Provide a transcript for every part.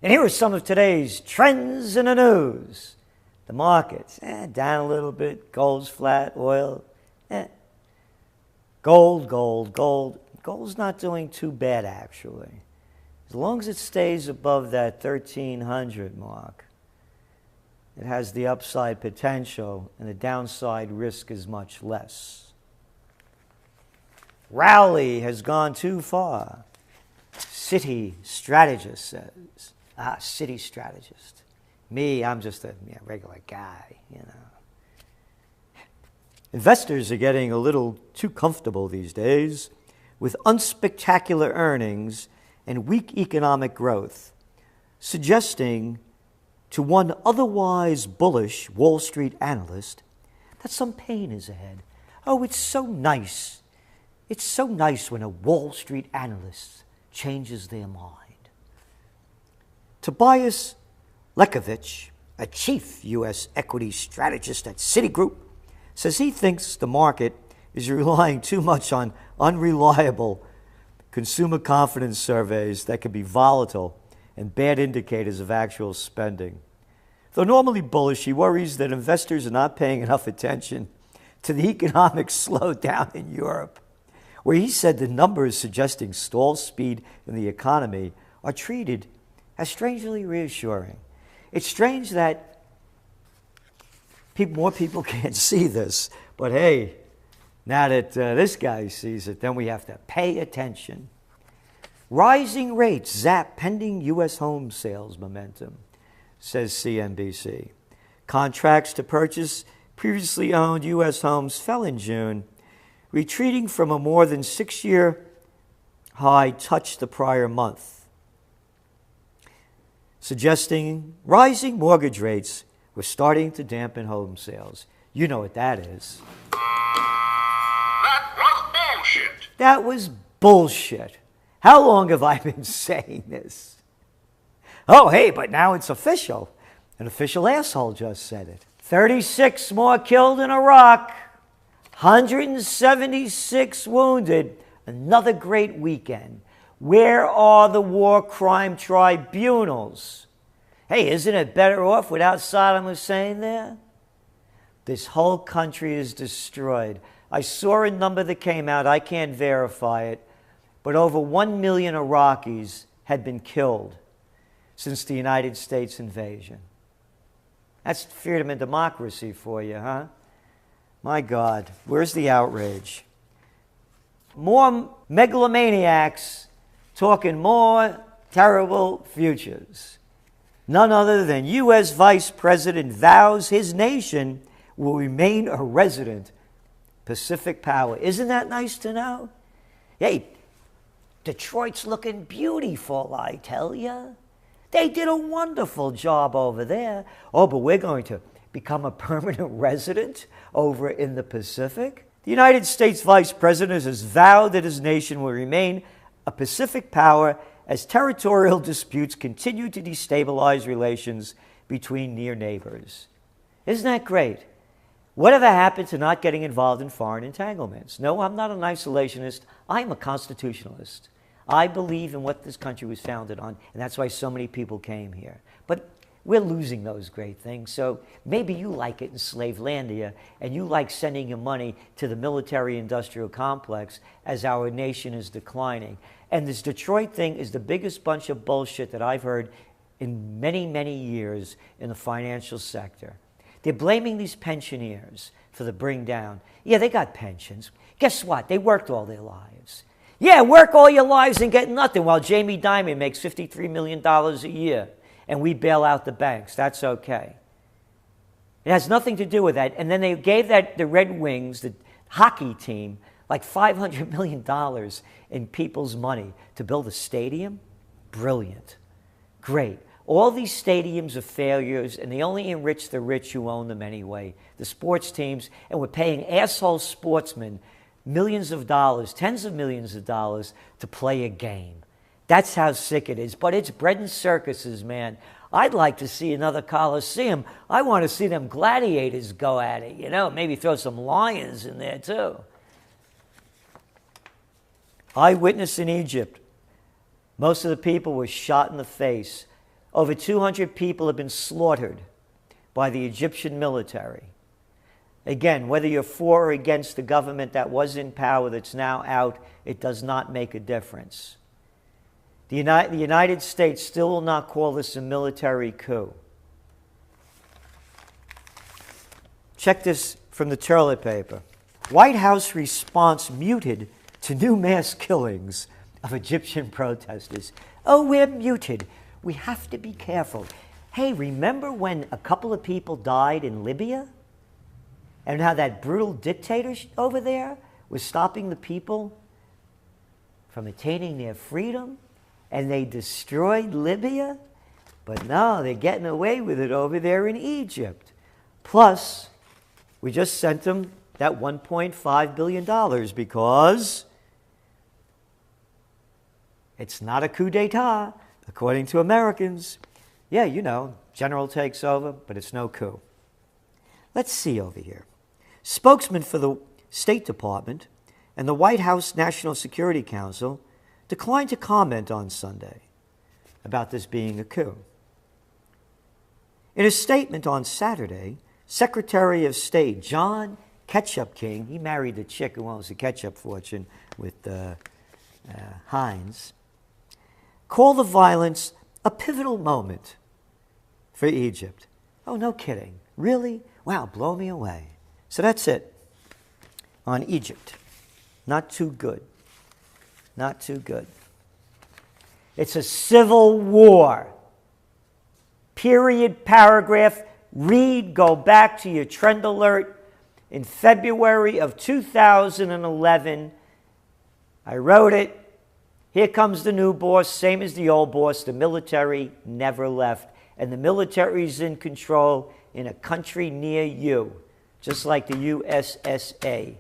And here are some of today's trends in the news. The markets, down a little bit. Gold's flat. Oil, Gold. Gold's not doing too bad, actually. As long as it stays above that 1,300 mark, it has the upside potential, and the downside risk is much less. Rally has gone too far, City strategist says. City strategist. Me, I'm just a regular guy, Investors are getting a little too comfortable these days with unspectacular earnings and weak economic growth, suggesting to one otherwise bullish Wall Street analyst that some pain is ahead. Oh, it's so nice. It's so nice when a Wall Street analyst changes their mind. Tobias Lekovich, a chief U.S. equity strategist at Citigroup, says he thinks the market is relying too much on unreliable consumer confidence surveys that can be volatile and bad indicators of actual spending. Though normally bullish, he worries that investors are not paying enough attention to the economic slowdown in Europe, where he said the numbers suggesting stall speed in the economy are treated as strangely reassuring. It's strange that more people can't see this, but hey, now that this guy sees it, then we have to pay attention. Rising rates zap pending U.S. home sales momentum, says CNBC. Contracts to purchase previously owned U.S. homes fell in June, retreating from a more than 6-year high touched the prior month, suggesting rising mortgage rates were starting to dampen home sales. You know what that is. That was bullshit. That was bullshit. How long have I been saying this? Oh, hey, but now it's official. An official asshole just said it. 36 more killed in Iraq. 176 wounded. Another great weekend. Where are the war crime tribunals? Hey, isn't it better off without Saddam Hussein there? This whole country is destroyed. I saw a number that came out. I can't verify it. But over 1 million Iraqis had been killed since the United States invasion. That's freedom and democracy for you, huh? My God, where's the outrage? More megalomaniacs talking more terrible futures. None other than U.S. Vice President vows his nation will remain a resident Pacific power. Isn't that nice to know? Hey, Detroit's looking beautiful, I tell you. They did a wonderful job over there. Oh, but we're going to become a permanent resident over in the Pacific? The United States Vice President has vowed that his nation will remain a Pacific power as territorial disputes continue to destabilize relations between near neighbors. Isn't that great? Whatever happened to not getting involved in foreign entanglements? No, I'm not an isolationist. I'm a constitutionalist. I believe in what this country was founded on, and that's why so many people came here. But we're losing those great things, so maybe you like it in Slavelandia, and you like sending your money to the military-industrial complex as our nation is declining. And this Detroit thing is the biggest bunch of bullshit that I've heard in many, many years in the financial sector. They're blaming these pensioners for the bring down. Yeah, they got pensions. Guess what? They worked all their lives. Yeah, work all your lives and get nothing while Jamie Dimon makes $53 million a year and we bail out the banks. That's okay. It has nothing to do with that. And then they gave the Red Wings, the hockey team, like $500 million in people's money to build a stadium. Brilliant. Great. All these stadiums are failures, and they only enrich the rich who own them anyway, the sports teams, and we're paying asshole sportsmen millions of dollars, tens of millions of dollars to play a game. That's how sick it is. But it's bread and circuses, man. I'd like to see another Coliseum. I want to see them gladiators go at it, maybe throw some lions in there too. Eyewitness in Egypt. Most of the people were shot in the face. Over 200 people have been slaughtered by the Egyptian military. Again, whether you're for or against the government that was in power that's now out, it does not make a difference. The United States still will not call this a military coup. Check this from the toilet paper. White House response muted to new mass killings of Egyptian protesters. Oh, we're muted. We have to be careful. Hey, remember when a couple of people died in Libya? And how that brutal dictator over there was stopping the people from attaining their freedom? And they destroyed Libya? But no, they're getting away with it over there in Egypt. Plus, we just sent them that $1.5 billion because it's not a coup d'etat, according to Americans. Yeah, you know, general takes over, but it's no coup. Let's see over here. Spokesman for the State Department and the White House National Security Council declined to comment on Sunday about this being a coup. In a statement on Saturday, Secretary of State John Ketchup King, he married the chick who owns the ketchup fortune with Heinz, called the violence a pivotal moment for Egypt. Oh, no kidding. Really? Wow, blow me away. So that's it on Egypt. Not too good. Not too good. It's a civil war. Period, paragraph. Read, go back to your trend alert. In February of 2011, I wrote it. Here comes the new boss, same as the old boss. The military never left. And the military's in control in a country near you, just like the USSA.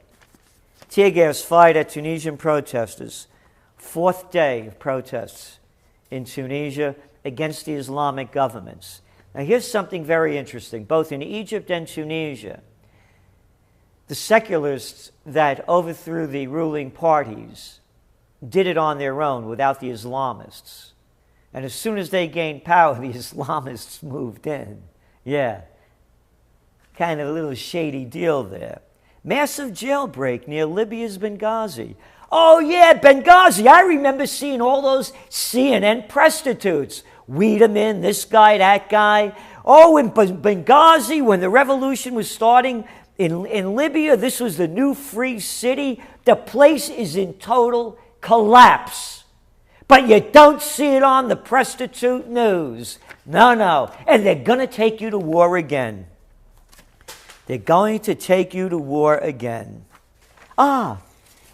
Tear gas fired at Tunisian protesters. Fourth day of protests in Tunisia against the Islamic governments. Now here's something very interesting. Both in Egypt and Tunisia, the secularists that overthrew the ruling parties did it on their own without the Islamists. And as soon as they gained power, the Islamists moved in. Yeah. Kind of a little shady deal there. Massive jailbreak near Libya's Benghazi. Oh, yeah, Benghazi. I remember seeing all those CNN prostitutes. Weed them in, this guy, that guy. Oh, in Benghazi, when the revolution was starting in Libya, this was the new free city. The place is in total collapse. But you don't see it on the prostitute news. No. And they're going to take you to war again. They're going to take you to war again.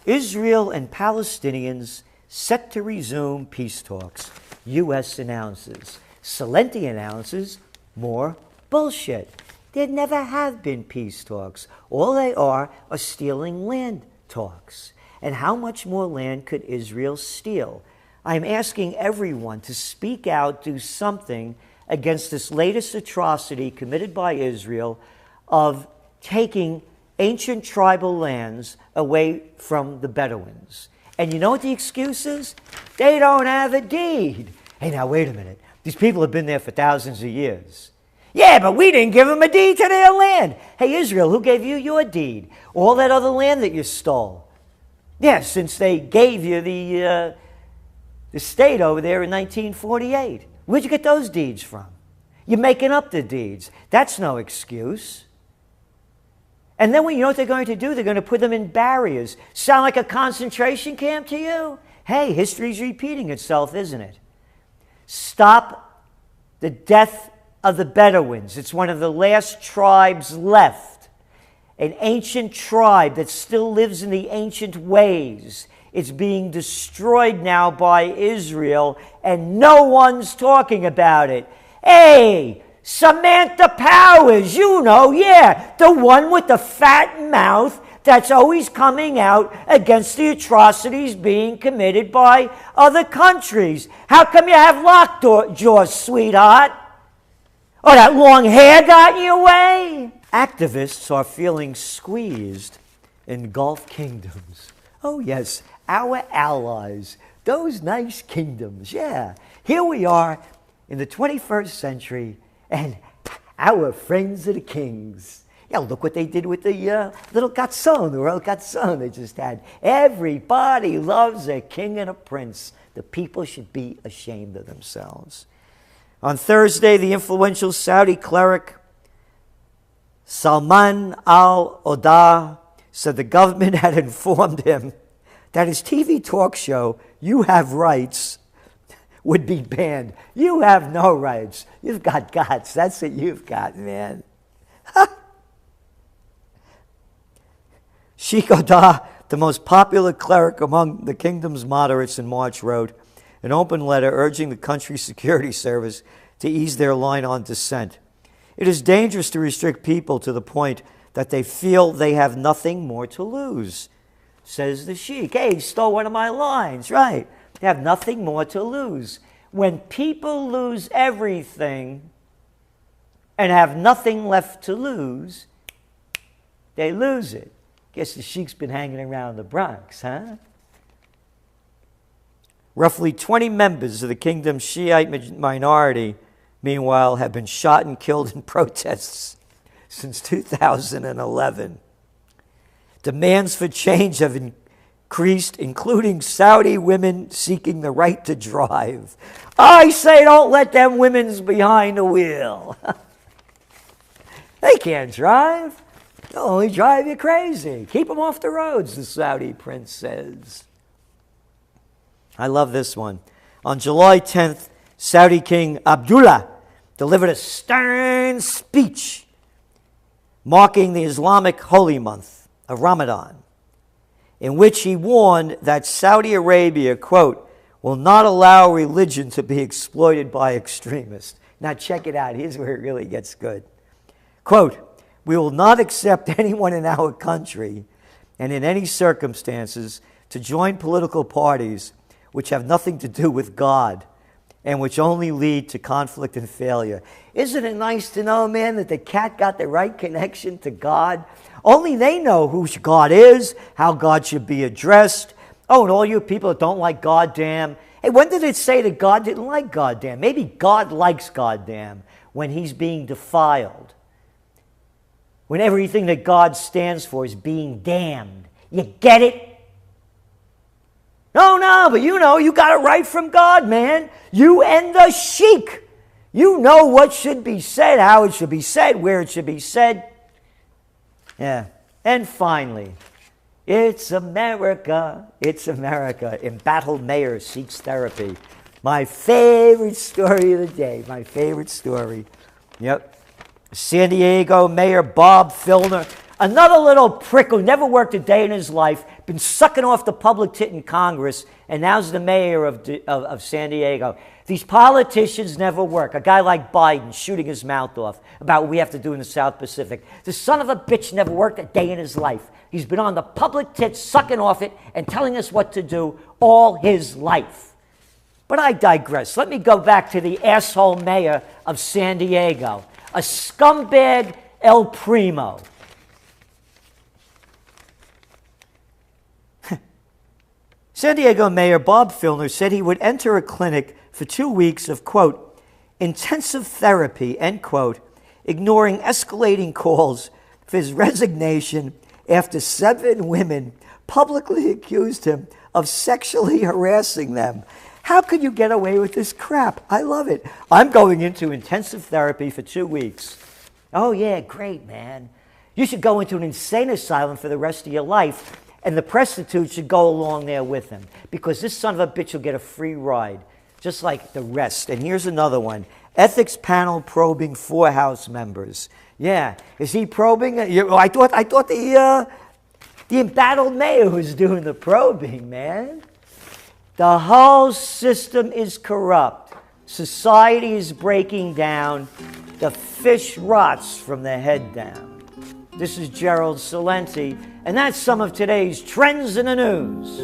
Israel and Palestinians set to resume peace talks. U.S. announces. Celente announces more bullshit. There never have been peace talks. All they are stealing land talks. And how much more land could Israel steal? I'm asking everyone to speak out, do something against this latest atrocity committed by Israel of taking ancient tribal lands away from the Bedouins. And you know what the excuse is? They don't have a deed. Hey, now wait a minute. These people have been there for thousands of years. Yeah, but we didn't give them a deed to their land. Hey, Israel, who gave you your deed? All that other land that you stole. Yeah, since they gave you the state over there in 1948. Where'd you get those deeds from? You're making up the deeds. That's no excuse. And then you know what they're going to do? They're going to put them in barriers. Sound like a concentration camp to you? Hey, history's repeating itself, isn't it? Stop the death of the Bedouins. It's one of the last tribes left. An ancient tribe that still lives in the ancient ways. It's being destroyed now by Israel, and no one's talking about it. Hey, Samantha Powers, you know, yeah, the one with the fat mouth that's always coming out against the atrocities being committed by other countries. How come you have lockjaw, sweetheart? Oh, that long hair got in your way? Activists are feeling squeezed in Gulf kingdoms. Oh, yes, our allies, those nice kingdoms, yeah. Here we are in the 21st century, and our friends are the kings. Yeah, look what they did with the little garçon, the royal garçon they just had. Everybody loves a king and a prince. The people should be ashamed of themselves. On Thursday, the influential Saudi cleric Salman al-Odeh said the government had informed him that his TV talk show, You Have Rights, would be banned. You have no rights. You've got guts. That's what you've got, man. Sheikh Odeh, the most popular cleric among the kingdom's moderates in March, wrote an open letter urging the country's security service to ease their line on dissent. It is dangerous to restrict people to the point that they feel they have nothing more to lose, says the sheikh. Hey, he stole one of my lines, right? They have nothing more to lose. When people lose everything and have nothing left to lose, they lose it. Guess the sheik's been hanging around the Bronx, huh? Roughly 20 members of the kingdom's Shiite minority, meanwhile, have been shot and killed in protests since 2011. Demands for change have increased, including Saudi women seeking the right to drive. I say don't let them women's behind the wheel. They can't drive. They'll only drive you crazy. Keep them off the roads, the Saudi prince says. I love this one. On July 10th, Saudi King Abdullah delivered a stern speech marking the Islamic holy month of Ramadan, in which he warned that Saudi Arabia, quote, will not allow religion to be exploited by extremists. Now check it out. Here's where it really gets good. Quote, we will not accept anyone in our country and in any circumstances to join political parties which have nothing to do with God and which only lead to conflict and failure. Isn't it nice to know, man, that the cat got the right connection to God? Only they know who God is, how God should be addressed. Oh, and all you people that don't like goddamn. Hey, when did it say that God didn't like goddamn? Maybe God likes goddamn when he's being defiled. When everything that God stands for is being damned. You get it? No, but you know, you got it right from God, man. You and the sheik. You know what should be said, how it should be said, where it should be said. Yeah. And finally, it's America. It's America. Embattled mayor seeks therapy. My favorite story of the day. My favorite story. Yep. San Diego Mayor Bob Filner, another little prick who never worked a day in his life, been sucking off the public tit in Congress, and now's the mayor of San Diego. These politicians never work. A guy like Biden shooting his mouth off about what we have to do in the South Pacific. The son of a bitch never worked a day in his life. He's been on the public tit, sucking off it, and telling us what to do all his life. But I digress. Let me go back to the asshole mayor of San Diego. A scumbag El Primo. San Diego Mayor Bob Filner said he would enter a clinic for 2 weeks of, quote, intensive therapy, end quote, ignoring escalating calls for his resignation after 7 women publicly accused him of sexually harassing them. How could you get away with this crap? I love it. I'm going into intensive therapy for 2 weeks. Oh, yeah, great, man. You should go into an insane asylum for the rest of your life, and the prostitute should go along there with him, because this son of a bitch will get a free ride, just like the rest. And here's another one. Ethics panel probing 4 House members. Yeah, is he probing? I thought the embattled mayor was doing the probing, man. The whole system is corrupt. Society is breaking down. The fish rots from the head down. This is Gerald Celente, and that's some of today's trends in the news.